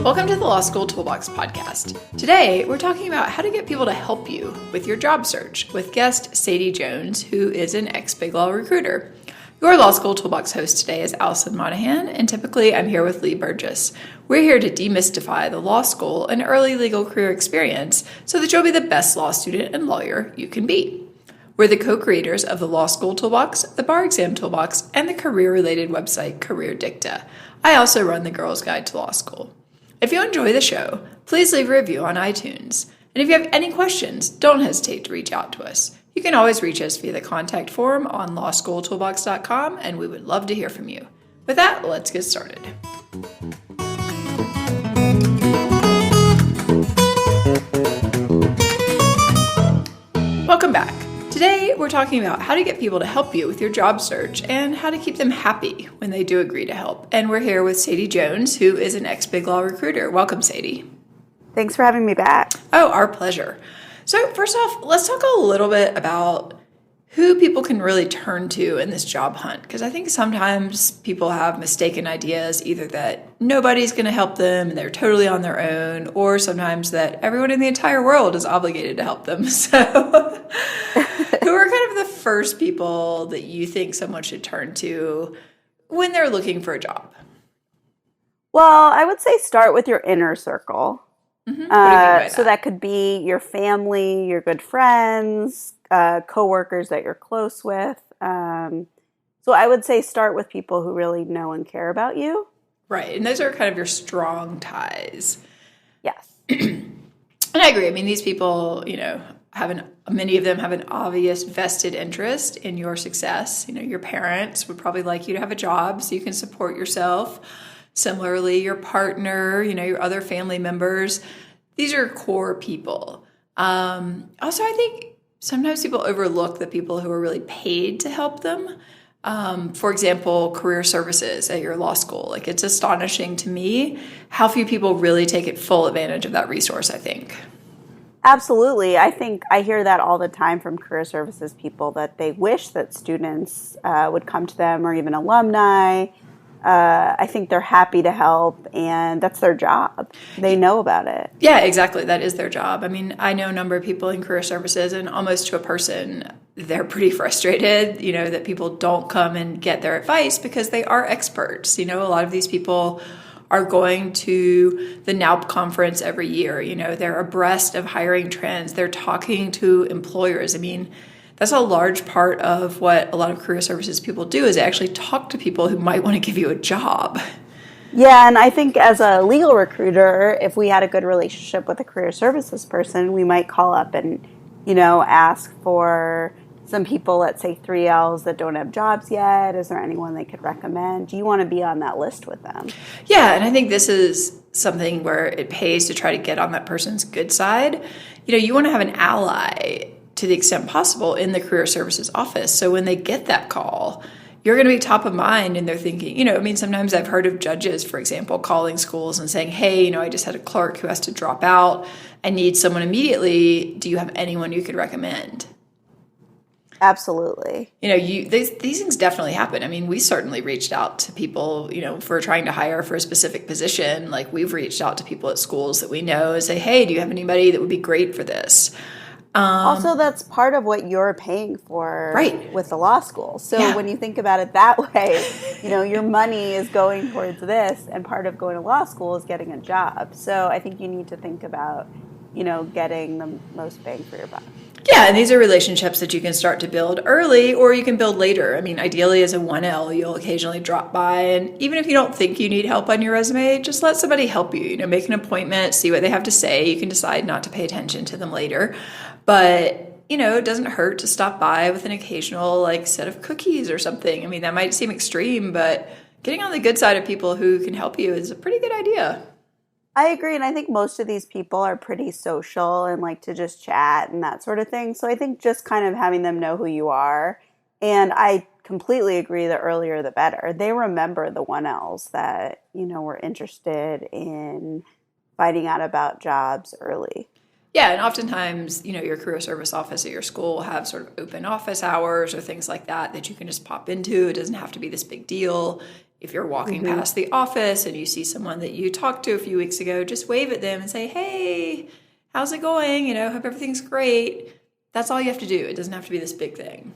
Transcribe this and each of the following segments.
Welcome to the Law School Toolbox Podcast. Today, we're talking about how to get people to help you with your job search with guest Sadie Jones, who is an ex-BigLaw recruiter. Your Law School Toolbox host today is Allison Monahan, and typically I'm here with Lee Burgess. We're here to demystify the law school and early legal career experience so that you'll be the best law student and lawyer you can be. We're the co-creators of the Law School Toolbox, the Bar Exam Toolbox, and the career-related website Career Dicta. I also run the Girls Guide to Law School. If you enjoy the show, please leave a review on iTunes. And if you have any questions, don't hesitate to reach out to us. You can always reach us via the contact form on lawschooltoolbox.com, and we would love to hear from you. With that, let's get started. Welcome back. Today, we're talking about how to get people to help you with your job search and how to keep them happy when they do agree to help. And we're here with Sadie Jones, who is an ex-BigLaw recruiter. Welcome, Sadie. Thanks for having me back. Oh, our pleasure. So first off, let's talk a little bit about who people can really turn to in this job hunt. Because I think sometimes people have mistaken ideas, either that nobody's going to help them and they're totally on their own, or sometimes that everyone in the entire world is obligated to help them. So who are kind of the first people that you think someone should turn to when they're looking for a job? Well, I would say start with your inner circle. Mm-hmm. What do you mean by that? So that could be your family, your good friends, coworkers that you're close with. So I would say start with people who really know and care about you. Right. And those are kind of your strong ties. Yes. And I agree. I mean, these people, many of them have an obvious vested interest in your success. Your parents would probably like you to have a job so you can support yourself. Similarly, your partner, your other family members. These are core people. Also, I think sometimes people overlook the people who are really paid to help them. For example, career services at your law school. It's astonishing to me how few people really take full advantage of that resource, I think. Absolutely. I think I hear that all the time from career services people, that they wish that students would come to them, or even alumni. I think they're happy to help, and that's their job. They know about it. Yeah, exactly. That is their job. I mean, I know a number of people in career services, and almost to a person, they're pretty frustrated, that people don't come and get their advice because they are experts. A lot of these people are going to the NALP conference every year. They're abreast of hiring trends. They're talking to employers. I mean, that's a large part of what a lot of career services people do, is they actually talk to people who might want to give you a job. Yeah, and I think as a legal recruiter, if we had a good relationship with a career services person, we might call up and, ask for some people, let's say 3Ls that don't have jobs yet. Is there anyone they could recommend? Do you want to be on that list with them? Yeah, and I think this is something where it pays to try to get on that person's good side. You want to have an ally to the extent possible in the career services office. So when they get that call, you're going to be top of mind, and they're thinking, sometimes I've heard of judges, for example, calling schools and saying, hey, I just had a clerk who has to drop out. I need someone immediately. Do you have anyone you could recommend? Absolutely. These things definitely happen. I mean, we certainly reached out to people, for trying to hire for a specific position. We've reached out to people at schools that we know and say, hey, do you have anybody that would be great for this? Also, that's part of what you're paying for, right, with the law school. So when you think about it that way, your money is going towards this, and part of going to law school is getting a job. So I think you need to think about, getting the most bang for your buck. Yeah, and these are relationships that you can start to build early, or you can build later. I mean, ideally as a 1L, you'll occasionally drop by, and even if you don't think you need help on your resume, just let somebody help you. Make an appointment, see what they have to say. You can decide not to pay attention to them later. But, it doesn't hurt to stop by with an occasional, set of cookies or something. I mean, that might seem extreme, but getting on the good side of people who can help you is a pretty good idea. I agree, and I think most of these people are pretty social and like to just chat and that sort of thing. So I think just kind of having them know who you are. And I completely agree, the earlier the better. They remember the 1Ls that, were interested in finding out about jobs early. Yeah, and oftentimes, your career service office at your school will have sort of open office hours or things like that you can just pop into. It doesn't have to be this big deal. If you're walking past the office and you see someone that you talked to a few weeks ago, just wave at them and say, hey, how's it going? Hope everything's great. That's all you have to do. It doesn't have to be this big thing.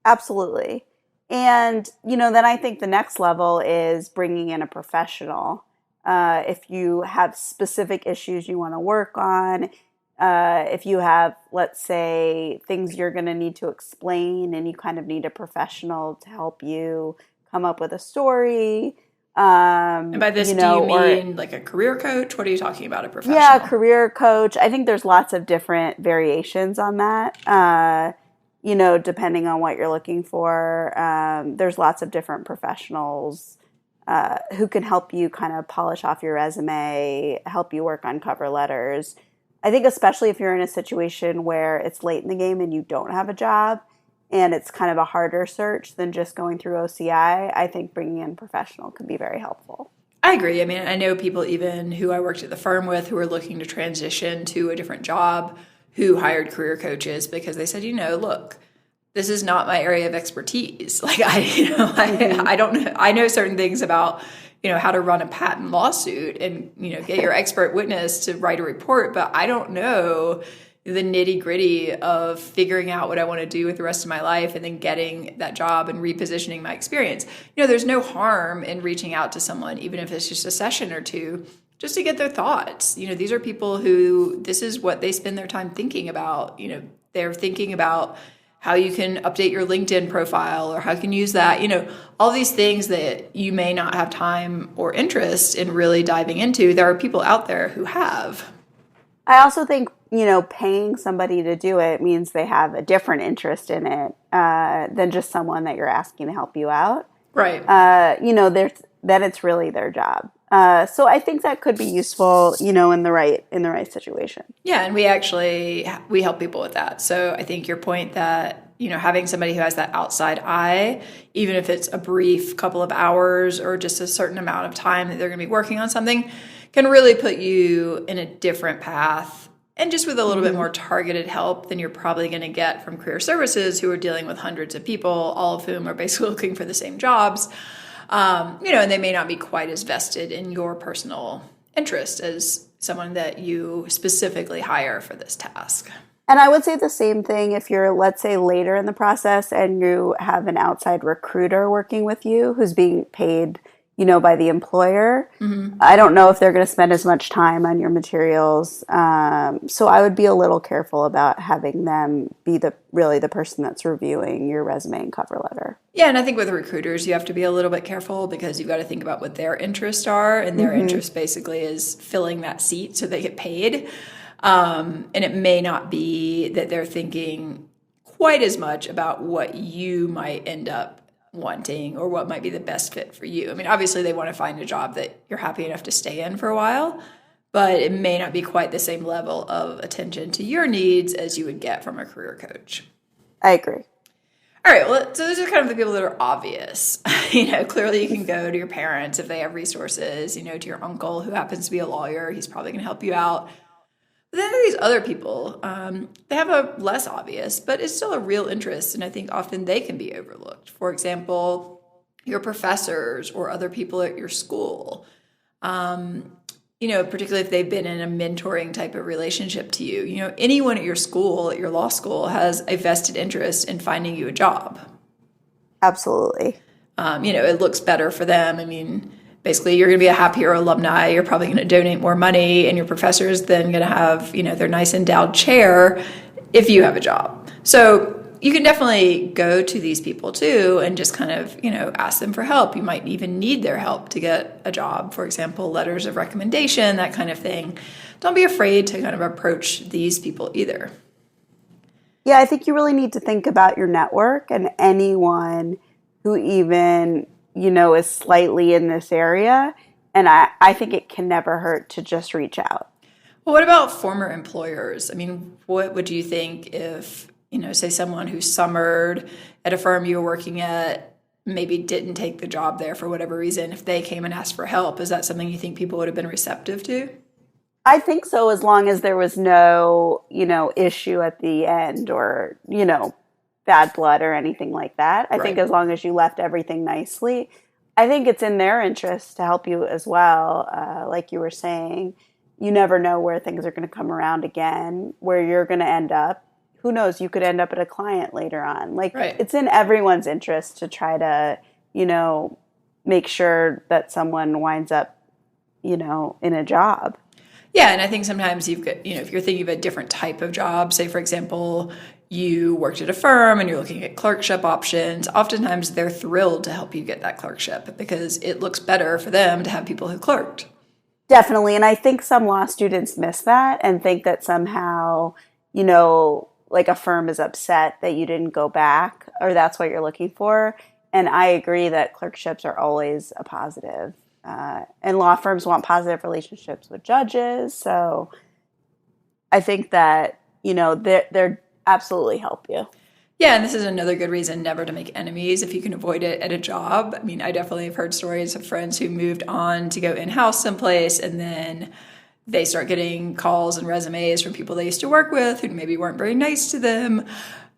Absolutely. And, then I think the next level is bringing in a professional. If you have specific issues you want to work on, if you have, let's say, things you're going to need to explain and you kind of need a professional to help you come up with a story. And by this, do you mean like a career coach? What are you talking about, a professional? Yeah, career coach. I think there's lots of different variations on that. Depending on what you're looking for, there's lots of different professionals who can help you kind of polish off your resume, help you work on cover letters. I think especially if you're in a situation where it's late in the game and you don't have a job and it's kind of a harder search than just going through OCI, I think bringing in a professional can be very helpful. I agree. I mean, I know people even who I worked at the firm with who are looking to transition to a different job who hired career coaches because they said, look, this is not my area of expertise. Like I don't know. I know certain things about, how to run a patent lawsuit and, get your expert witness to write a report, but I don't know the nitty gritty of figuring out what I want to do with the rest of my life and then getting that job and repositioning my experience. There's no harm in reaching out to someone, even if it's just a session or two, just to get their thoughts. These are people who, this is what they spend their time thinking about. They're thinking about how you can update your LinkedIn profile or how you can use that, all these things that you may not have time or interest in really diving into. There are people out there who have. I also think, paying somebody to do it means they have a different interest in it than just someone that you're asking to help you out. Right. Then it's really their job. So I think that could be useful, in the right situation. Yeah, and we help people with that. So I think your point that, having somebody who has that outside eye, even if it's a brief couple of hours or just a certain amount of time that they're going to be working on something, can really put you in a different path and just with a little bit more targeted help than you're probably going to get from career services who are dealing with hundreds of people, all of whom are basically looking for the same jobs. And they may not be quite as vested in your personal interest as someone that you specifically hire for this task. And I would say the same thing if you're, let's say, later in the process and you have an outside recruiter working with you who's being paid, by the employer. Mm-hmm. I don't know if they're going to spend as much time on your materials. So I would be a little careful about having them be the person that's reviewing your resume and cover letter. Yeah, and I think with recruiters, you have to be a little bit careful because you've got to think about what their interests are. And their interest basically is filling that seat so they get paid. And it may not be that they're thinking quite as much about what you might end up wanting or what might be the best fit for you. I mean, obviously they want to find a job that you're happy enough to stay in for a while, but it may not be quite the same level of attention to your needs as you would get from a career coach. I agree. All right, well, so those are kind of the people that are obvious. Clearly you can go to your parents if they have resources, to your uncle who happens to be a lawyer. He's probably going to help you out. But then there are these other people. They have a less obvious, but it's still a real interest, and I think often they can be overlooked. For example, your professors or other people at your school, particularly if they've been in a mentoring type of relationship to you. Anyone at your school, at your law school, has a vested interest in finding you a job. Absolutely. It looks better for them. I mean, basically, you're going to be a happier alumni. You're probably going to donate more money, and your professor's then going to have, their nice endowed chair if you have a job. So you can definitely go to these people too and just kind of, ask them for help. You might even need their help to get a job. For example, letters of recommendation, that kind of thing. Don't be afraid to kind of approach these people either. Yeah, I think you really need to think about your network and anyone who even is slightly in this area. And I think it can never hurt to just reach out. Well, what about former employers? I mean, what would you think if, say someone who summered at a firm you were working at maybe didn't take the job there for whatever reason, if they came and asked for help, is that something you think people would have been receptive to? I think so, as long as there was no, issue at the end or, bad blood or anything like that. I think as long as you left everything nicely, I think it's in their interest to help you as well. Like you were saying, you never know where things are going to come around again, where you're going to end up. Who knows? You could end up at a client later on. It's in everyone's interest to try to, make sure that someone winds up, in a job. Yeah, and I think sometimes you've got, if you're thinking of a different type of job, say, for example, you worked at a firm and you're looking at clerkship options, oftentimes they're thrilled to help you get that clerkship because it looks better for them to have people who clerked. Definitely, and I think some law students miss that and think that somehow, like a firm is upset that you didn't go back or that's what you're looking for. And I agree that clerkships are always a positive. And law firms want positive relationships with judges. So I think that, they're absolutely help you. Yeah, and this is another good reason never to make enemies if you can avoid it at a job. I mean, I definitely have heard stories of friends who moved on to go in-house someplace and then they start getting calls and resumes from people they used to work with who maybe weren't very nice to them.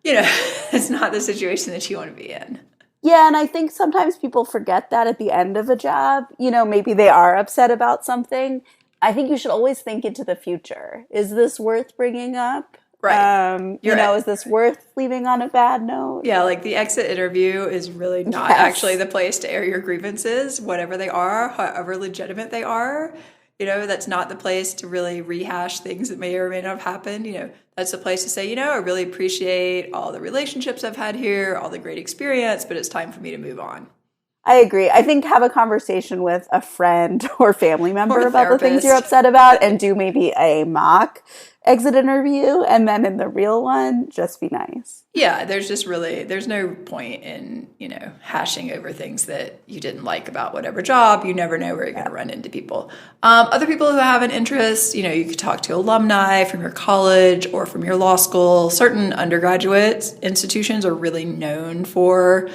It's not the situation that you want to be in. Yeah, and I think sometimes people forget that at the end of a job, maybe they are upset about something. I think you should always think into the future. Is this worth bringing up? Right. Is this worth leaving on a bad note? Yeah, like the exit interview is really not actually the place to air your grievances, whatever they are, however legitimate they are. That's not the place to really rehash things that may or may not have happened. That's the place to say, I really appreciate all the relationships I've had here, all the great experience, but it's time for me to move on. I agree. I think have a conversation with a friend or family member about the things you're upset about and do maybe a mock exit interview. And then in the real one, just be nice. Yeah, there's no point in, hashing over things that you didn't like about whatever job. You never know where you're going to run into people. Other people who have an interest, you could talk to alumni from your college or from your law school. Certain undergraduate institutions are really known for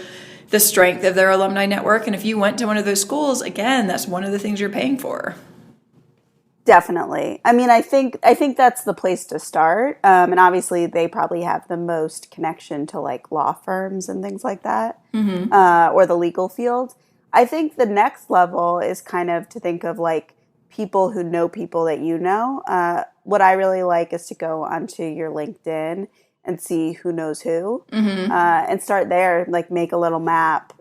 the strength of their alumni network. And if you went to one of those schools, again, that's one of the things you're paying for. Definitely. I mean, I think that's the place to start. And obviously they probably have the most connection to like law firms and things like that, or the legal field. I think the next level is kind of to think of like people who know people that you know. What I really like is to go onto your LinkedIn and see who knows who, and start there, like make a little map,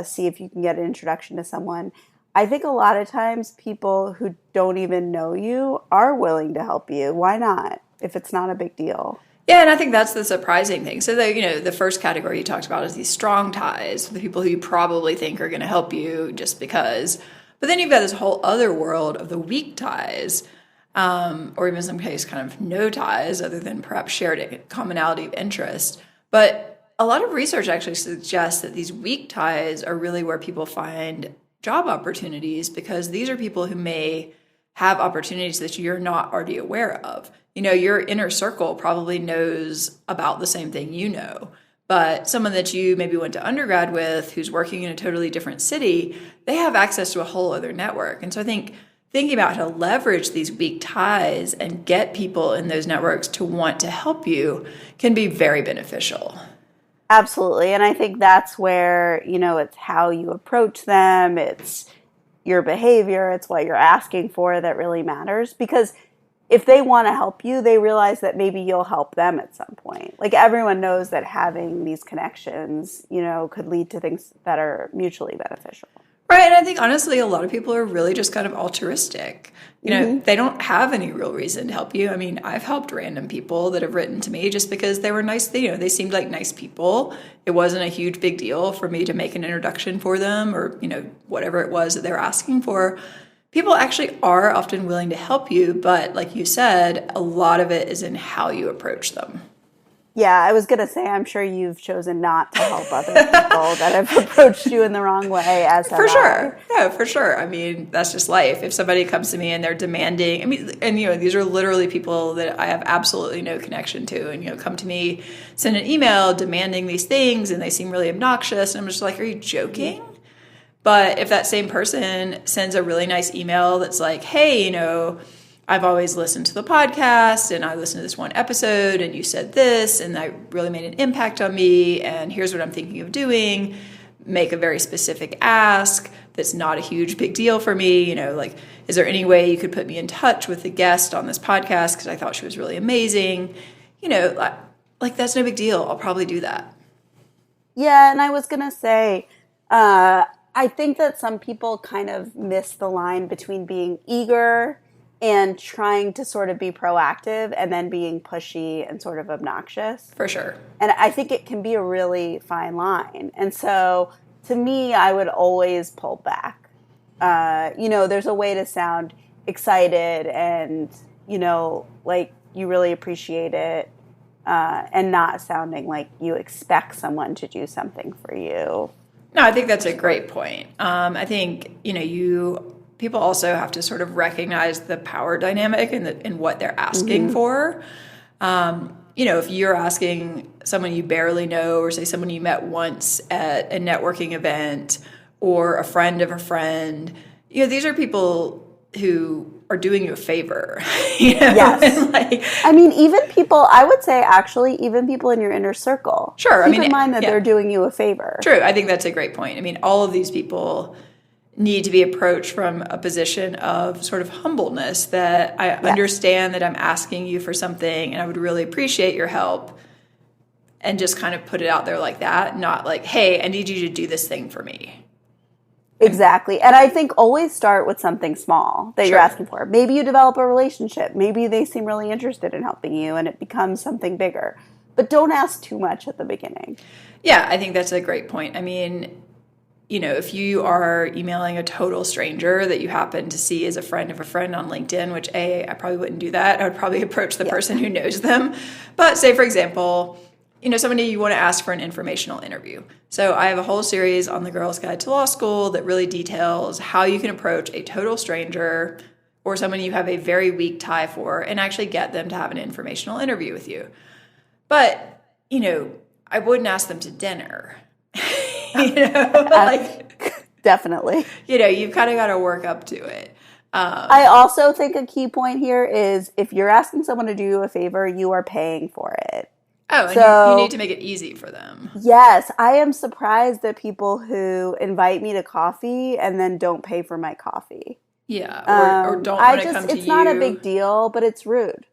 see if you can get an introduction to someone. I think a lot of times people who don't even know you are willing to help you. Why not? If it's not a big deal. Yeah, and I think that's the surprising thing. So, the first category you talked about is these strong ties, the people who you probably think are going to help you just because. But then you've got this whole other world of the weak ties, or even in some case kind of no ties other than perhaps shared commonality of interest. But a lot of research actually suggests that these weak ties are really where people find job opportunities because these are people who may have opportunities that you're not already aware of. Your inner circle probably knows about the same thing you know, but someone that you maybe went to undergrad with who's working in a totally different city, they have access to a whole other network. And so I think thinking about how to leverage these weak ties and get people in those networks to want to help you can be very beneficial. Absolutely. And I think that's where, it's how you approach them. It's your behavior. It's what you're asking for that really matters. Because if they want to help you, they realize that maybe you'll help them at some point. Like everyone knows that having these connections, could lead to things that are mutually beneficial. Right. And I think, honestly, a lot of people are really just kind of altruistic. They don't have any real reason to help you. I mean, I've helped random people that have written to me just because they were nice. They seemed like nice people. It wasn't a huge big deal for me to make an introduction for them or, whatever it was that they were asking for. People actually are often willing to help you. But like you said, a lot of it is in how you approach them. Yeah, I was going to say, I'm sure you've chosen not to help other people that have approached you in the wrong way as For sure. Yeah, for sure. I mean, that's just life. If somebody comes to me and they're demanding, these are literally people that I have absolutely no connection to and, come to me, send an email demanding these things and they seem really obnoxious. And I'm just like, are you joking? But if that same person sends a really nice email that's like, hey, I've always listened to the podcast and I listened to this one episode and you said this and that really made an impact on me and here's what I'm thinking of doing. Make a very specific ask that's not a huge big deal for me. You know, like, is there any way you could put me in touch with the guest on this podcast because I thought she was really amazing? You know, like that's no big deal. I'll probably do that. Yeah, and I was going to say, I think that some people kind of miss the line between being eager and trying to sort of be proactive and then being pushy and sort of obnoxious. For sure. And I think it can be a really fine line. And so to me, I would always pull back. You know, there's a way to sound excited and, you know, like you really appreciate it and not sounding like you expect someone to do something for you. No, I think that's a great point. I think, you know, people also have to sort of recognize the power dynamic and what they're asking for. You know, if you're asking someone you barely know or say someone you met once at a networking event or a friend of a friend, you know, these are people who are doing you a favor. You know? Yes. Like, I mean, even people, I would say actually, even people in your inner circle. Sure. Keep in mind that they're doing you a favor. True. I think that's a great point. I mean, all of these people need to be approached from a position of sort of humbleness that I understand that I'm asking you for something and I would really appreciate your help and just kind of put it out there like that, not like, hey, I need you to do this thing for me. Exactly. And I think always start with something small that you're asking for. Maybe you develop a relationship. Maybe they seem really interested in helping you and it becomes something bigger. But don't ask too much at the beginning. Yeah, I think that's a great point. I mean, you know, if you are emailing a total stranger that you happen to see as a friend of a friend on LinkedIn, which I probably wouldn't do that. I would probably approach the person who knows them. But say, for example, you know, somebody you want to ask for an informational interview. So I have a whole series on the Girls Guide to Law School that really details how you can approach a total stranger or someone you have a very weak tie for and actually get them to have an informational interview with you. But, you know, I wouldn't ask them to dinner. You know, like, definitely. You know, you've kind of got to work up to it. I also think a key point here is if you're asking someone to do you a favor, you are paying for it. Oh, and so, you need to make it easy for them. Yes. I am surprised at people who invite me to coffee and then don't pay for my coffee. Yeah, or don't want to come to you. It's not a big deal, but it's rude.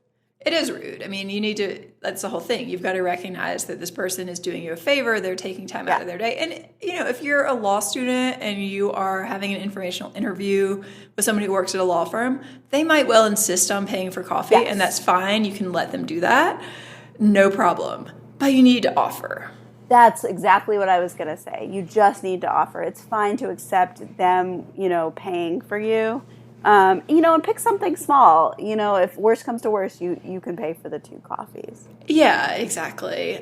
It is rude. I mean, you need to, that's the whole thing. You've got to recognize that this person is doing you a favor. They're taking time out of their day. And, you know, if you're a law student and you are having an informational interview with somebody who works at a law firm, they might well insist on paying for coffee, and that's fine. You can let them do that. No problem. But you need to offer. That's exactly what I was going to say. You just need to offer. It's fine to accept them, you know, paying for you. You know, and pick something small. You know, if worse comes to worse, you can pay for the 2 coffees. Yeah, exactly.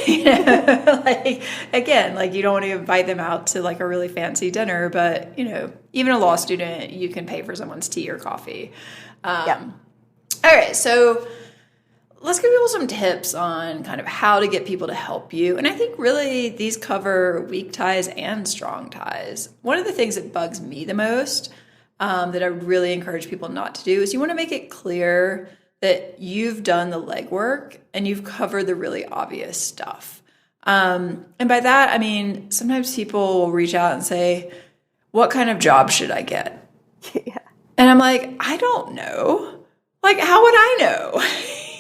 You know, like, again, like you don't want to invite them out to like a really fancy dinner, but, you know, even a law student, you can pay for someone's tea or coffee. All right, so let's give people some tips on kind of how to get people to help you. And I think really these cover weak ties and strong ties. One of the things that bugs me the most that I really encourage people not to do is you want to make it clear that you've done the legwork and you've covered the really obvious stuff. And by that, I mean, sometimes people will reach out and say, what kind of job should I get? Yeah. And I'm like, I don't know. Like, how would I know?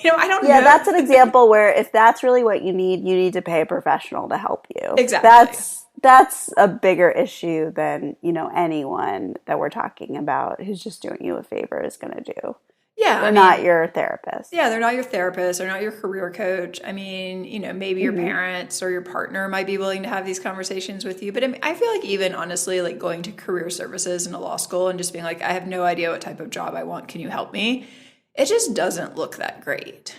You know, I don't know. Yeah, that's an example where if that's really what you need to pay a professional to help you. Exactly. That's a bigger issue than, you know, anyone that we're talking about who's just doing you a favor is going to do. Yeah. They're not your therapist. Yeah, they're not your therapist. They're not your career coach. I mean, you know, maybe your parents or your partner might be willing to have these conversations with you. But I mean, I feel like even honestly, like going to career services in a law school and just being like, I have no idea what type of job I want. Can you help me? It just doesn't look that great.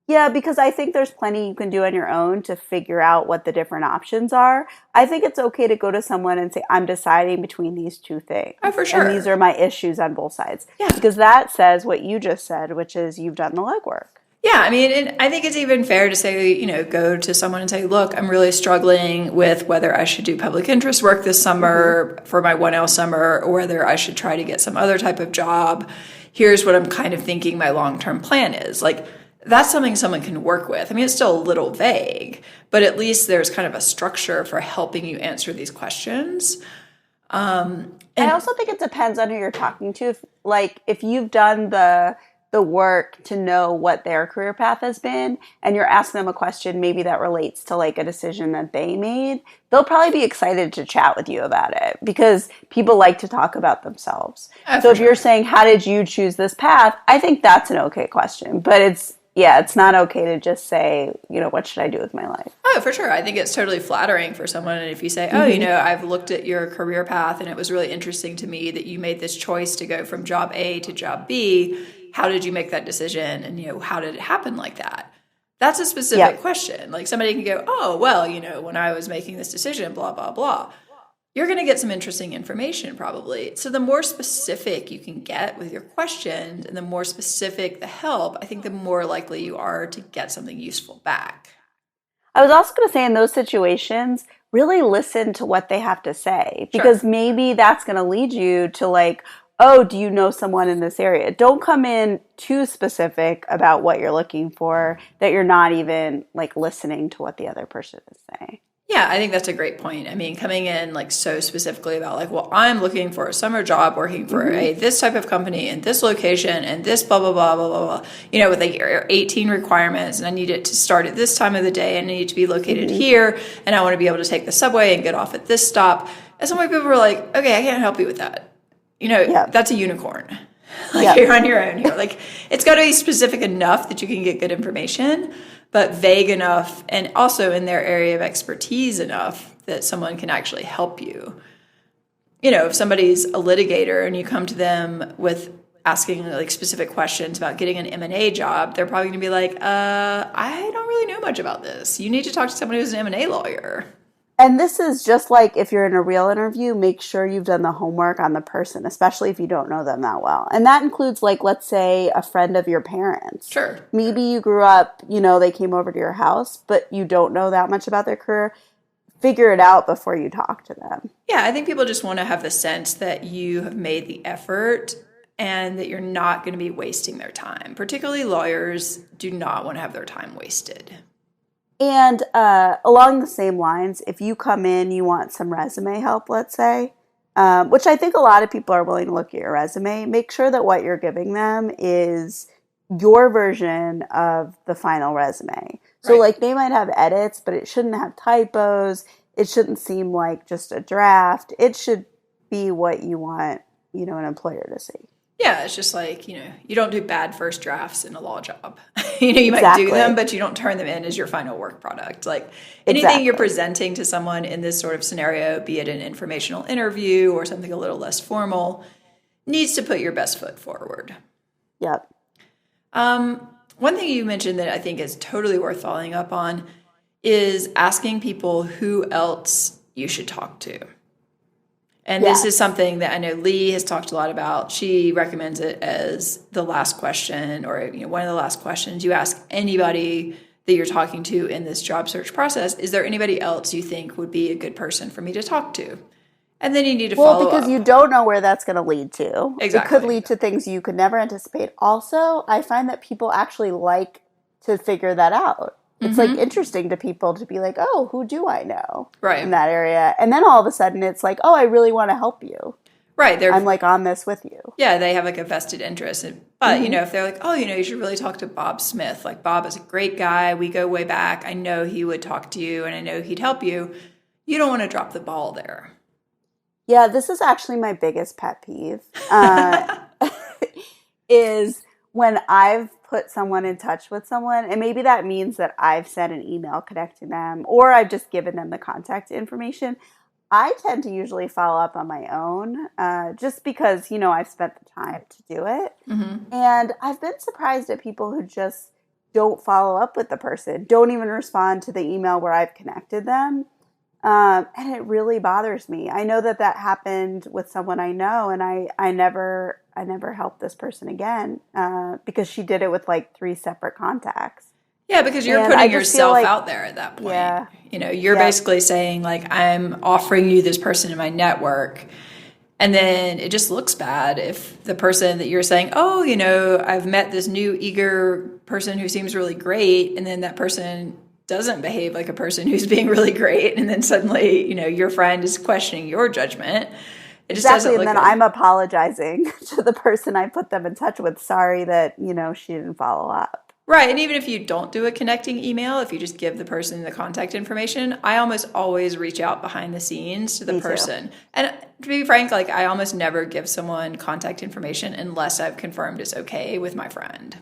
Yeah, because I think there's plenty you can do on your own to figure out what the different options are. I think it's okay to go to someone and say, I'm deciding between these 2 things. Oh, for sure. And these are my issues on both sides. Yeah. Because that says what you just said, which is you've done the legwork. Yeah, I mean, and I think it's even fair to say, you know, go to someone and say, look, I'm really struggling with whether I should do public interest work this summer for my 1L summer or whether I should try to get some other type of job. here's what I'm kind of thinking my long-term plan is. Like, that's something someone can work with. I mean, it's still a little vague, but at least there's kind of a structure for helping you answer these questions. I also think it depends on who you're talking to. If you've done the work to know what their career path has been and you're asking them a question maybe that relates to like a decision that they made, they'll probably be excited to chat with you about it because people like to talk about themselves. So if you're saying, how did you choose this path? I think that's an okay question, but it's not okay to just say, what should I do with my life? Oh, for sure. I think it's totally flattering for someone if you say, oh, I've looked at your career path and it was really interesting to me that you made this choice to go from job A to job B. How did you make that decision? And, how did it happen like that? That's a specific question. Like somebody can go, oh, well, when I was making this decision, blah, blah, blah. You're going to get some interesting information probably. So the more specific you can get with your questions and the more specific the help, I think the more likely you are to get something useful back. I was also going to say in those situations, really listen to what they have to say because maybe that's going to lead you to like, oh, do you know someone in this area? Don't come in too specific about what you're looking for that you're not even like listening to what the other person is saying. Yeah, I think that's a great point. I mean, coming in like so specifically about like, well, I'm looking for a summer job working for this type of company in this location and this blah, blah, blah, blah, blah, blah, with like 18 requirements and I need it to start at this time of the day and I need to be located here and I want to be able to take the subway and get off at this stop. And some people are like, okay, I can't help you with that. That's a unicorn. You're on your own here. Like, it's got to be specific enough that you can get good information, but vague enough and also in their area of expertise enough that someone can actually help you. If somebody's a litigator and you come to them with asking like specific questions about getting an M&A job, they're probably going to be like, I don't really know much about this. You need to talk to someone who's an M&A lawyer. And this is just like if you're in a real interview, make sure you've done the homework on the person, especially if you don't know them that well. And that includes like, let's say a friend of your parents. Sure. Maybe you grew up, they came over to your house, but you don't know that much about their career. Figure it out before you talk to them. Yeah, I think people just want to have the sense that you have made the effort and that you're not going to be wasting their time. Particularly lawyers do not want to have their time wasted. And along the same lines, if you come in, you want some resume help, let's say, which I think a lot of people are willing to look at your resume, make sure that what you're giving them is your version of the final resume. So like they might have edits, but it shouldn't have typos. It shouldn't seem like just a draft. It should be what you want, an employer to see. Yeah, it's just like, you don't do bad first drafts in a law job. You might do them, but you don't turn them in as your final work product. Like anything you're presenting to someone in this sort of scenario, be it an informational interview or something a little less formal, needs to put your best foot forward. Yep. One thing you mentioned that I think is totally worth following up on is asking people who else you should talk to. And this is something that I know Lee has talked a lot about. She recommends it as the last question or one of the last questions you ask anybody that you're talking to in this job search process. Is there anybody else you think would be a good person for me to talk to? And then you need to follow up. Well, because you don't know where that's going to lead to. Exactly. It could lead to things you could never anticipate. Also, I find that people actually like to figure that out. It's like interesting to people to be like, oh, who do I know in that area? And then all of a sudden it's like, oh, I really want to help you. Right. I'm like on this with you. Yeah, they have like a vested interest. But, if they're like, oh, you should really talk to Bob Smith. Like Bob is a great guy. We go way back. I know he would talk to you and I know he'd help you. You don't want to drop the ball there. Yeah, this is actually my biggest pet peeve is when I've put someone in touch with someone, and maybe that means that I've sent an email connecting them or I've just given them the contact information. I tend to usually follow up on my own just because, I've spent the time to do it. And I've been surprised at people who just don't follow up with the person, don't even respond to the email where I've connected them. And it really bothers me. I know that happened with someone I know, and I never helped this person again because she did it with like 3 separate contacts. Yeah, because you're putting yourself out there at that point. Yeah. You're basically saying like, I'm offering you this person in my network. And then it just looks bad if the person that you're saying, oh, I've met this new eager person who seems really great. And then that person doesn't behave like a person who's being really great. And then suddenly, your friend is questioning your judgment. It just doesn't look and then good. I'm apologizing to the person I put them in touch with. Sorry that, she didn't follow up. Right. And even if you don't do a connecting email, if you just give the person the contact information, I almost always reach out behind the scenes to the person. And to be frank, I almost never give someone contact information unless I've confirmed it's okay with my friend.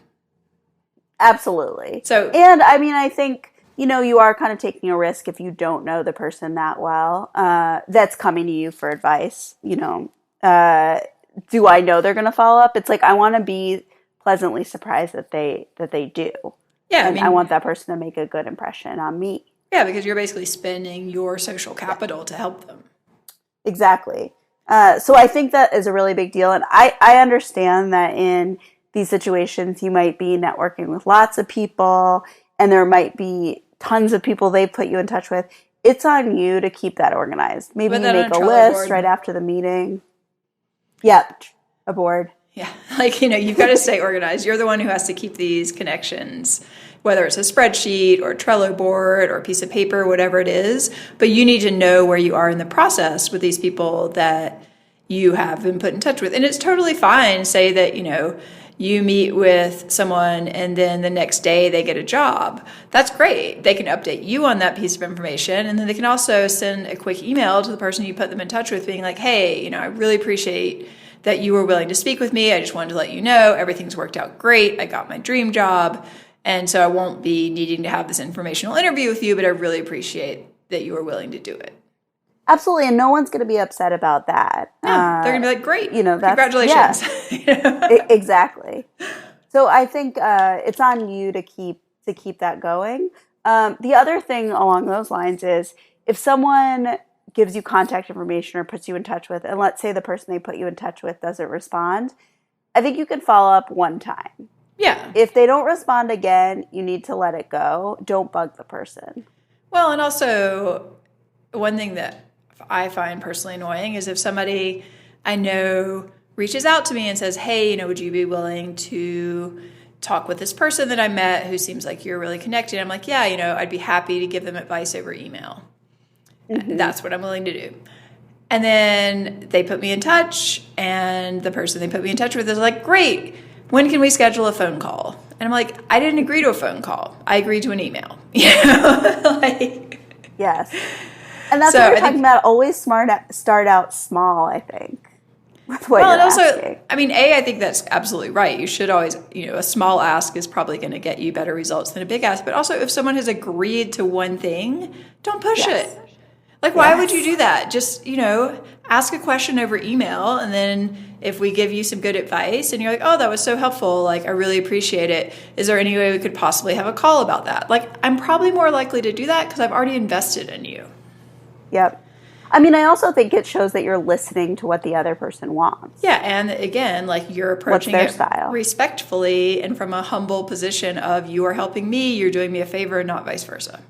Absolutely. And I think, you are kind of taking a risk if you don't know the person that well, that's coming to you for advice. Do I know they're going to follow up? It's I want to be pleasantly surprised that they do. Yeah, and I want that person to make a good impression on me. Yeah, because you're basically spending your social capital to help them. Exactly. So I think that is a really big deal. And I understand that in these situations, you might be networking with lots of people and there might be tons of people they put you in touch with. It's on you to keep that organized. Maybe you make a list right after the meeting. Yep, a board. Yeah, you've got to stay organized. You're the one who has to keep these connections, whether it's a spreadsheet or a Trello board or a piece of paper, whatever it is. But you need to know where you are in the process with these people that you have been put in touch with. And it's totally fine. Say that, you meet with someone and then the next day they get a job. That's great. They can update you on that piece of information. And then they can also send a quick email to the person you put them in touch with being like, hey, I really appreciate that you were willing to speak with me. I just wanted to let you know everything's worked out great. I got my dream job. And so I won't be needing to have this informational interview with you, but I really appreciate that you were willing to do it. Absolutely. And no one's going to be upset about that. Yeah, they're going to be like, great, that's, congratulations. Yeah. Exactly. So I think it's on you to keep that going. The other thing along those lines is if someone gives you contact information or puts you in touch with, and let's say the person they put you in touch with doesn't respond, I think you can follow up one time. Yeah. If they don't respond again, you need to let it go. Don't bug the person. Well, and also one thing that I find personally annoying is if somebody I know reaches out to me and says, hey, would you be willing to talk with this person that I met who seems like you're really connected? I'm like, yeah, I'd be happy to give them advice over email. Mm-hmm. That's what I'm willing to do. And then they put me in touch, and the person they put me in touch with is like, great, when can we schedule a phone call? And I'm like, I didn't agree to a phone call. I agreed to an email. Yes. And that's what we're talking about. Always start out small, I think. I think that's absolutely right. You should always, a small ask is probably going to get you better results than a big ask. But also, if someone has agreed to one thing, don't push it. Why would you do that? Just, ask a question over email. And then if we give you some good advice and you're like, oh, that was so helpful. I really appreciate it. Is there any way we could possibly have a call about that? I'm probably more likely to do that because I've already invested in you. Yep. I also think it shows that you're listening to what the other person wants. Yeah, and again, you're approaching it style? Respectfully and from a humble position of you are helping me, you're doing me a favor, not vice versa.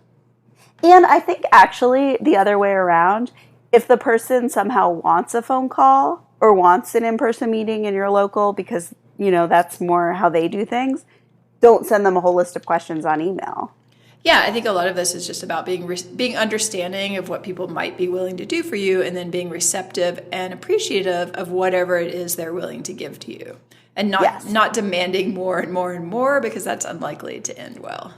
And I think actually the other way around, if the person somehow wants a phone call or wants an in-person meeting in your local because, that's more how they do things, don't send them a whole list of questions on email. Yeah, I think a lot of this is just about being understanding of what people might be willing to do for you and then being receptive and appreciative of whatever it is they're willing to give to you. And not demanding more and more and more because that's unlikely to end well.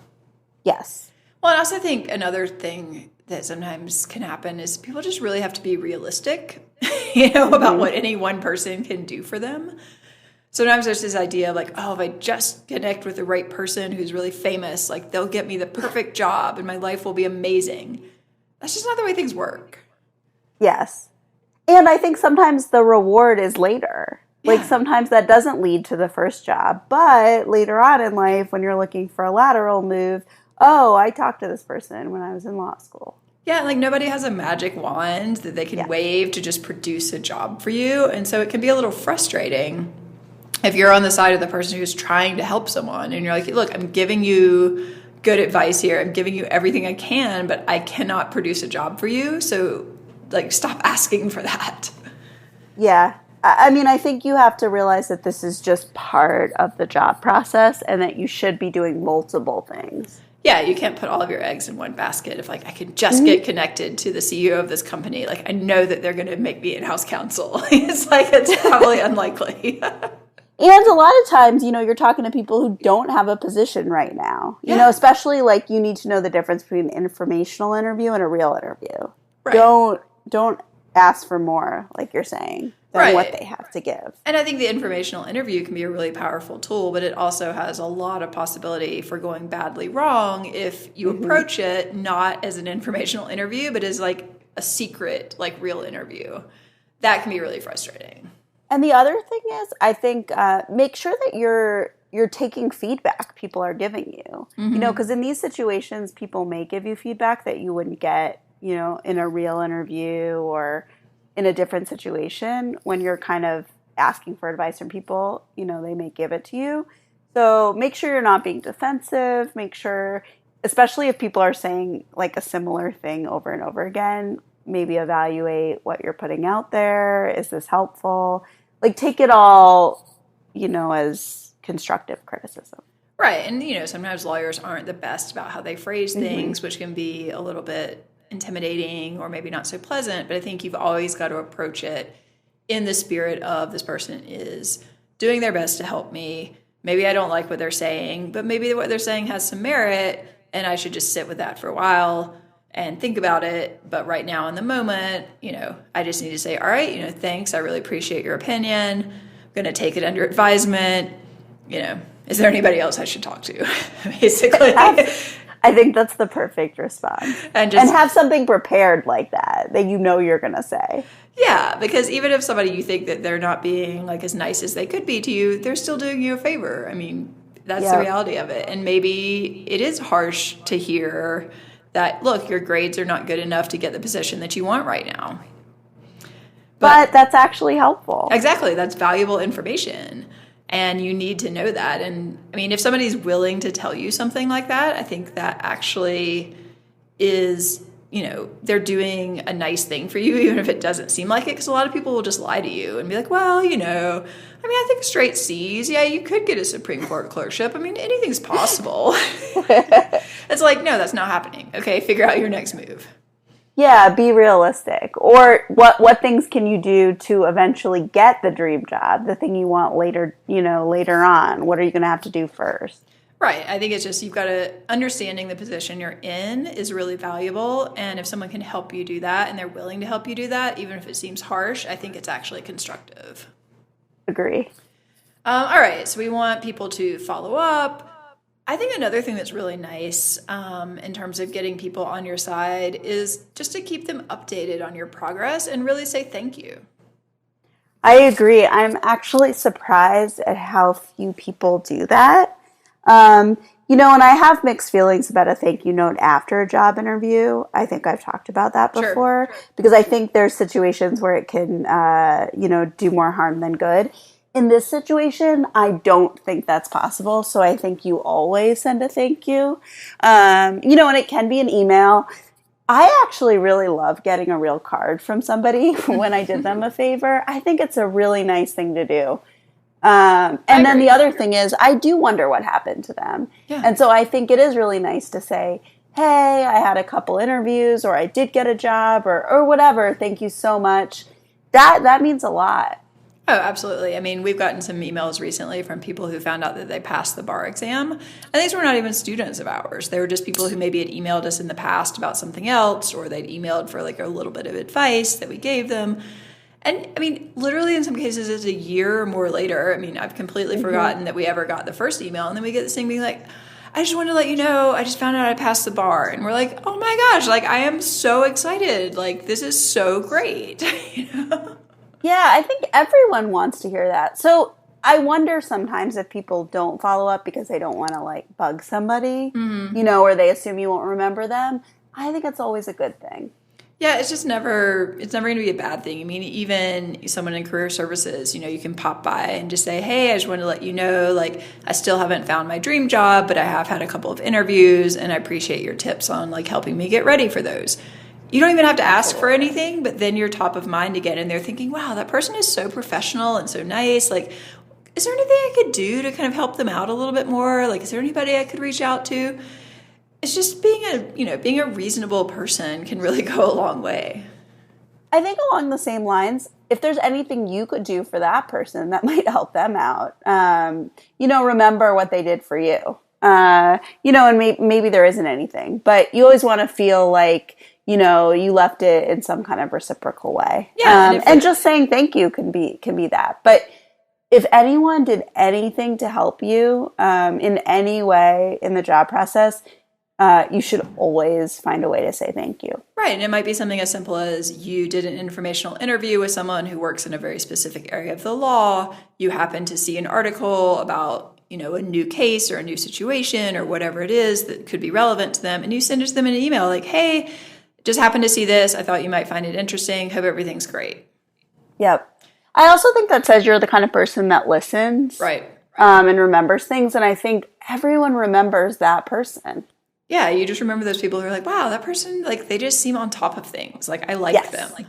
Yes. Well, I also think another thing that sometimes can happen is people just really have to be realistic, about what any one person can do for them. Sometimes there's this idea of if I just connect with the right person who's really famous, they'll get me the perfect job and my life will be amazing. That's just not the way things work. Yes. And I think sometimes the reward is later. Sometimes that doesn't lead to the first job, but later on in life when you're looking for a lateral move, oh, I talked to this person when I was in law school. Yeah, nobody has a magic wand that they can wave to just produce a job for you. And so it can be a little frustrating if you're on the side of the person who's trying to help someone and you're like, look, I'm giving you good advice here. I'm giving you everything I can, but I cannot produce a job for you. So stop asking for that. Yeah. I mean, I think you have to realize that this is just part of the job process and that you should be doing multiple things. Yeah, you can't put all of your eggs in one basket. If like I could just get connected to the CEO of this company, like I know that they're going to make me in-house counsel. It's probably unlikely. And a lot of times, you're talking to people who don't have a position right now. Especially like you need to know the difference between an informational interview and a real interview. Right. Don't ask for more, like you're saying, than what they have to give. And I think the informational interview can be a really powerful tool, but it also has a lot of possibility for going badly wrong if you approach it not as an informational interview, but as like a secret, like real interview. That can be really frustrating. And the other thing is, I think, make sure that you're taking feedback people are giving you. Because in these situations, people may give you feedback that you wouldn't get, in a real interview or in a different situation. When you're kind of asking for advice from people, they may give it to you. So make sure you're not being defensive. Make sure, especially if people are saying like a similar thing over and over again, maybe evaluate what you're putting out there. Is this helpful? Like take it all, as constructive criticism. Right. And, sometimes lawyers aren't the best about how they phrase things, which can be a little bit intimidating or maybe not so pleasant. But I think you've always got to approach it in the spirit of this person is doing their best to help me. Maybe I don't like what they're saying, but maybe what they're saying has some merit and I should just sit with that for a while and think about it. But right now in the moment, I just need to say, all right, thanks. I really appreciate your opinion. I'm going to take it under advisement. Is there anybody else I should talk to? Basically. I think that's the perfect response. And have something prepared like that you're going to say. Yeah, because even if somebody you think that they're not being like as nice as they could be to you, they're still doing you a favor. I mean, that's the reality of it. And maybe it is harsh to hear that, look, your grades are not good enough to get the position that you want right now. But that's actually helpful. Exactly. That's valuable information. And you need to know that. And I mean, if somebody's willing to tell you something like that, I think that actually is, they're doing a nice thing for you, even if it doesn't seem like it. Because a lot of people will just lie to you and be like, well, I think straight C's. Yeah, you could get a Supreme Court clerkship. I mean, anything's possible. It's like, no, that's not happening. Okay, figure out your next move. Yeah, be realistic. Or what things can you do to eventually get the dream job, the thing you want later on? What are you going to have to do first? Right. I think it's just you've got to understanding the position you're in is really valuable. And if someone can help you do that and they're willing to help you do that, even if it seems harsh, I think it's actually constructive. Agree. All right. So we want people to follow up. I think another thing that's really nice in terms of getting people on your side is just to keep them updated on your progress and really say thank you. I agree. I'm actually surprised at how few people do that. And I have mixed feelings about a thank you note after a job interview. I think I've talked about that before because I think there's situations where it can, do more harm than good. In this situation, I don't think that's possible. So I think you always send a thank you. And it can be an email. I actually really love getting a real card from somebody when I did them a favor. I think it's a really nice thing to do. And then the other thing is I do wonder what happened to them. Yeah. And so I think it is really nice to say, hey, I had a couple interviews or I did get a job or whatever. Thank you so much. That means a lot. Oh, absolutely. I mean, we've gotten some emails recently from people who found out that they passed the bar exam. And these were not even students of ours. They were just people who maybe had emailed us in the past about something else, or they'd emailed for like a little bit of advice that we gave them. And I mean, literally in some cases it's a year or more later. I mean, I've completely forgotten that we ever got the first email. And then we get this thing being like, I just wanted to let you know, I just found out I passed the bar. And we're like, oh my gosh, like I am so excited. Like this is so great. Yeah, I think everyone wants to hear that. So I wonder sometimes if people don't follow up because they don't want to like bug somebody, or they assume you won't remember them. I think it's always a good thing. Yeah, it's never going to be a bad thing. I mean, even someone in career services, you can pop by and just say, hey, I just wanted to let you know, like, I still haven't found my dream job, but I have had a couple of interviews and I appreciate your tips on like helping me get ready for those. You don't even have to ask for anything, but then you're top of mind again, and they're thinking, wow, that person is so professional and so nice. Like, is there anything I could do to kind of help them out a little bit more? Like, is there anybody I could reach out to? It's just being a reasonable person can really go a long way. I think along the same lines, if there's anything you could do for that person that might help them out, remember what they did for you. And maybe there isn't anything, but you always want to feel like, you left it in some kind of reciprocal way. Yeah, and just saying thank you can be that. But if anyone did anything to help you in any way in the job process, you should always find a way to say thank you. Right. And it might be something as simple as you did an informational interview with someone who works in a very specific area of the law. You happen to see an article about, a new case or a new situation or whatever it is that could be relevant to them. And you send it to them in an email like, hey, just happened to see this. I thought you might find it interesting. Hope everything's great. Yep. I also think that says you're the kind of person that listens. Right. And remembers things. And I think everyone remembers that person. Yeah, you just remember those people who are like, wow, that person, like, they just seem on top of things. Like, I like them.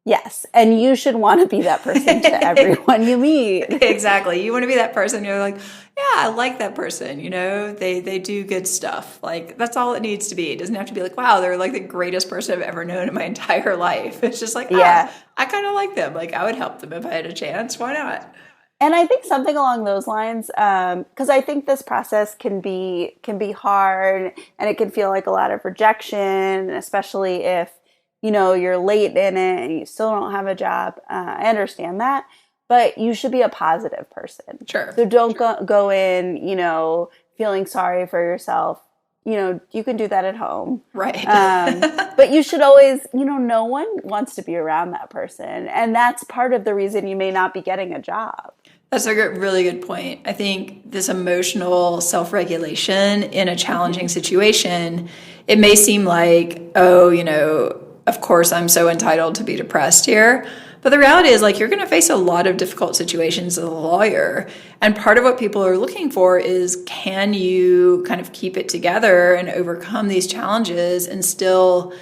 Yes, and you should want to be that person to everyone you meet. Exactly. You want to be that person. You're like, yeah, I like that person. They do good stuff. Like, that's all it needs to be. It doesn't have to be like, wow, they're like the greatest person I've ever known in my entire life. It's just like, I kind of like them. Like, I would help them if I had a chance. Why not? And I think something along those lines, because I think this process can be hard, and it can feel like a lot of rejection, especially if, you're late in it and you still don't have a job. I understand that, but you should be a positive person. Sure. So don't go in, feeling sorry for yourself. You can do that at home. Right. But you should always, no one wants to be around that person. And that's part of the reason you may not be getting a job. That's a really good point. I think this emotional self-regulation in a challenging situation, it may seem like, of course I'm so entitled to be depressed here. But the reality is, like, you're going to face a lot of difficult situations as a lawyer. And part of what people are looking for is, can you kind of keep it together and overcome these challenges and still,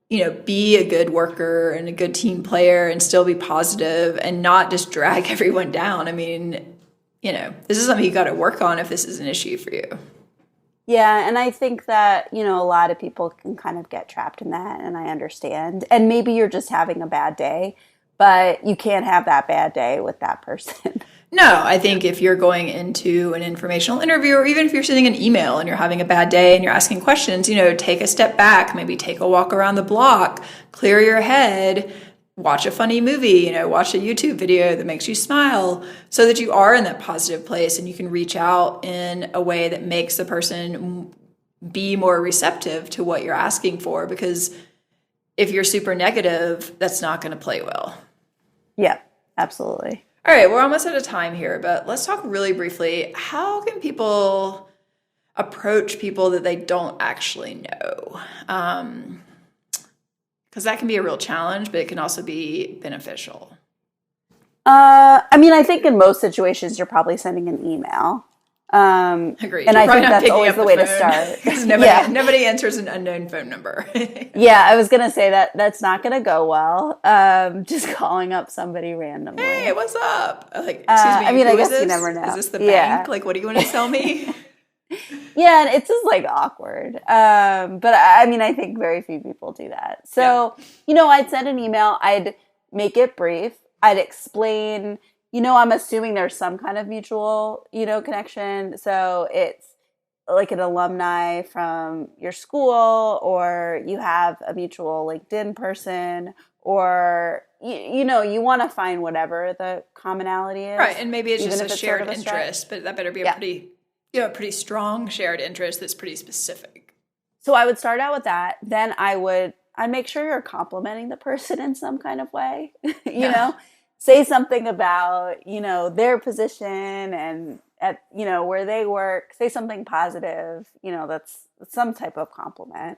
be a good worker and a good team player and still be positive and not just drag everyone down? I mean, this is something you got to work on if this is an issue for you. Yeah, and I think that, a lot of people can kind of get trapped in that, and I understand. And maybe you're just having a bad day, but you can't have that bad day with that person. No, I think if you're going into an informational interview, or even if you're sending an email and you're having a bad day and you're asking questions, take a step back, maybe take a walk around the block, clear your head, watch a funny movie, watch a YouTube video that makes you smile, so that you are in that positive place and you can reach out in a way that makes the person be more receptive to what you're asking for. Because if you're super negative, that's not going to play well. Yeah, absolutely. All right, we're almost out of time here, but let's talk really briefly. How can people approach people that they don't actually know? Because that can be a real challenge, but it can also be beneficial. I think in most situations, you're probably sending an email. Agreed. And I think that's always the way to start. Because nobody answers an unknown phone number. Yeah, I was going to say that's not going to go well. Just calling up somebody randomly. Hey, what's up? Like, excuse me, I guess you never know. Is this the bank? Like, what do you want to tell me? Yeah, and it's just like awkward. But I think very few people do that. So, I'd send an email. I'd make it brief. I'd explain, I'm assuming there's some kind of mutual, connection. So it's like an alumni from your school, or you have a mutual LinkedIn person, or, you want to find whatever the commonality is. Right, and maybe it's just a shared interest, but that better be a pretty strong shared interest that's pretty specific. So I would start out with that. Then I'd make sure you're complimenting the person in some kind of way, say something about, their position and at, where they work, say something positive, that's some type of compliment,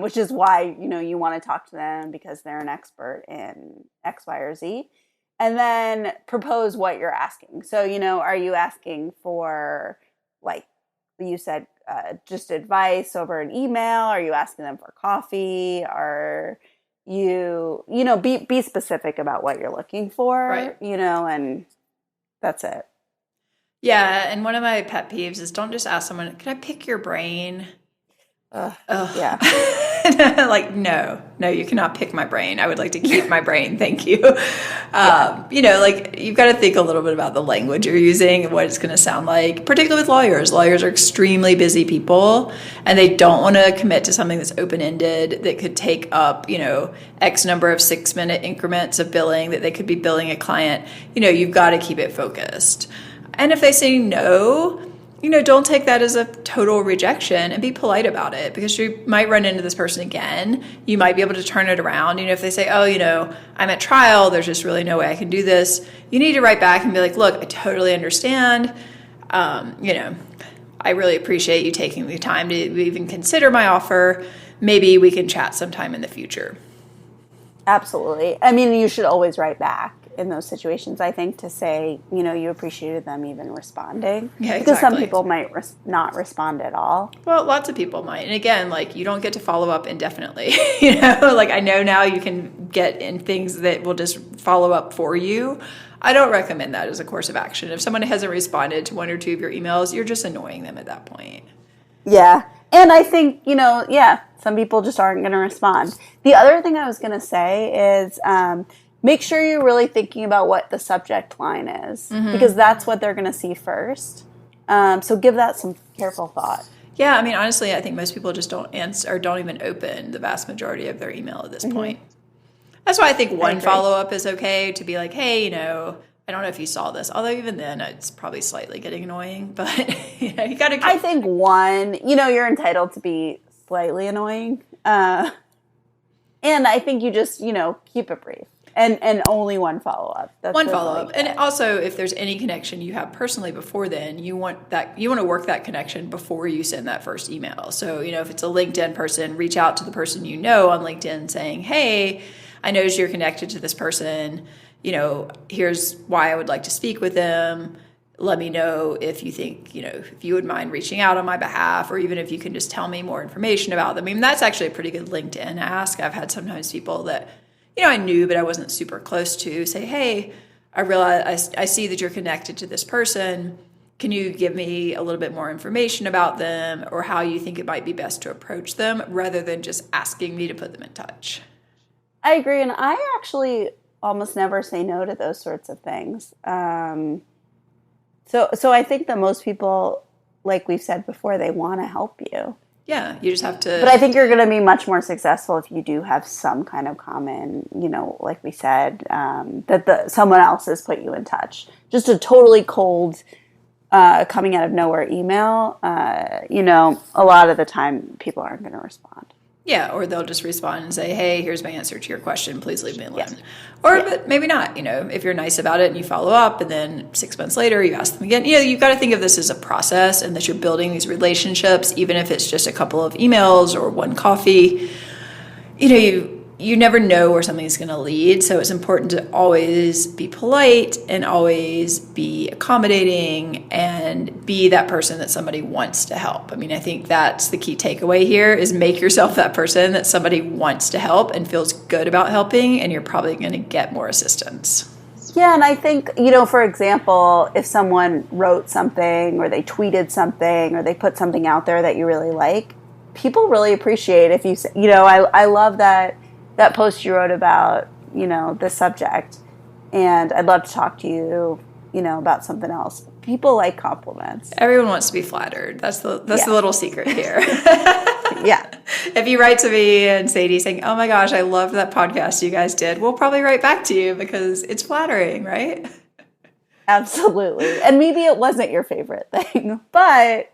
which is why, you want to talk to them because they're an expert in X, Y, or Z. And then propose what you're asking. So, are you asking for, like you said, just advice over an email? Are you asking them for coffee? Are you be specific about what you're looking for, right. And that's it. Yeah, and one of my pet peeves is don't just ask someone, can I pick your brain? Yeah. Like, no, you cannot pick my brain. I would like to keep my brain. Thank you. Like you've got to think a little bit about the language you're using and what it's going to sound like, particularly with lawyers. Lawyers are extremely busy people and they don't want to commit to something that's open-ended that could take up, X number of 6-minute increments of billing that they could be billing a client. You've got to keep it focused. And if they say no, don't take that as a total rejection and be polite about it because you might run into this person again. You might be able to turn it around. If they say, I'm at trial, there's just really no way I can do this. You need to write back and be like, look, I totally understand. I really appreciate you taking the time to even consider my offer. Maybe we can chat sometime in the future. Absolutely. I mean, you should always write back in those situations, I think, to say, you appreciated them even responding. Yeah, exactly. Because some people might not respond at all. Well, lots of people might. And again, you don't get to follow up indefinitely. I know now you can get in things that will just follow up for you. I don't recommend that as a course of action. If someone hasn't responded to 1 or 2 of your emails, you're just annoying them at that point. Yeah. And I think, some people just aren't going to respond. The other thing I was going to say is make sure you're really thinking about what the subject line is because that's what they're going to see first. So give that some careful thought. Yeah, I mean, honestly, I think most people just don't answer or don't even open the vast majority of their email at this point. That's why I think one follow-up is okay to be like, hey, I don't know if you saw this, although even then it's probably slightly getting annoying, but you got to. I think one, you're entitled to be slightly annoying, and I think you just keep it brief and only one follow up. One follow up, and also if there's any connection you have personally before then, you want to work that connection before you send that first email. So if it's a LinkedIn person, reach out to the person on LinkedIn saying, hey, I noticed you're connected to this person. Here's why I would like to speak with them. Let me know if you think, if you would mind reaching out on my behalf, or even if you can just tell me more information about them. I mean, that's actually a pretty good LinkedIn ask. I've had sometimes people that, I knew, but I wasn't super close to say, hey, I realize I see that you're connected to this person. Can you give me a little bit more information about them or how you think it might be best to approach them rather than just asking me to put them in touch? I agree. And I actually almost never say no to those sorts of things. So I think that most people, like we've said before, they want to help you. Yeah, you just have to. But I think you're going to be much more successful if you do have some kind of common, like we said, that someone else has put you in touch. Just a totally cold, coming out of nowhere email, a lot of the time people aren't going to respond. Yeah, or they'll just respond and say, hey, here's my answer to your question. Please leave me alone. Yeah. Or but maybe not, if you're nice about it and you follow up and then 6 months later you ask them again. You've got to think of this as a process and that you're building these relationships, even if it's just a couple of emails or one coffee. You never know where something's going to lead. So it's important to always be polite and always be accommodating and be that person that somebody wants to help. I mean, I think that's the key takeaway here is make yourself that person that somebody wants to help and feels good about helping, and you're probably going to get more assistance. Yeah, and I think, for example, if someone wrote something or they tweeted something or they put something out there that you really like, people really appreciate if you say, I love that post you wrote about, this subject, and I'd love to talk to you, about something else. People like compliments. Everyone wants to be flattered. That's the little secret here. Yeah. If you write to me and Sadie saying, oh my gosh, I loved that podcast you guys did, we'll probably write back to you because it's flattering, right? Absolutely. And maybe it wasn't your favorite thing, but,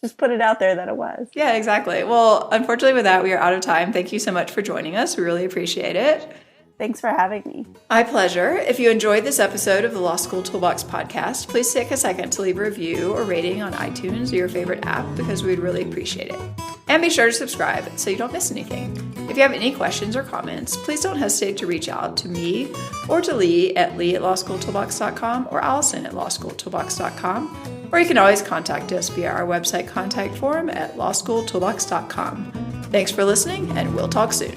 just put it out there that it was. Yeah, exactly. Well, unfortunately with that, we are out of time. Thank you so much for joining us. We really appreciate it. Thanks for having me. My pleasure. If you enjoyed this episode of the Law School Toolbox Podcast, please take a second to leave a review or rating on iTunes or your favorite app because we'd really appreciate it. And be sure to subscribe so you don't miss anything. If you have any questions or comments, please don't hesitate to reach out to me or to Lee at lawschooltoolbox.com or Allison at lawschooltoolbox.com. Or you can always contact us via our website contact form at lawschooltoolbox.com. Thanks for listening, and we'll talk soon.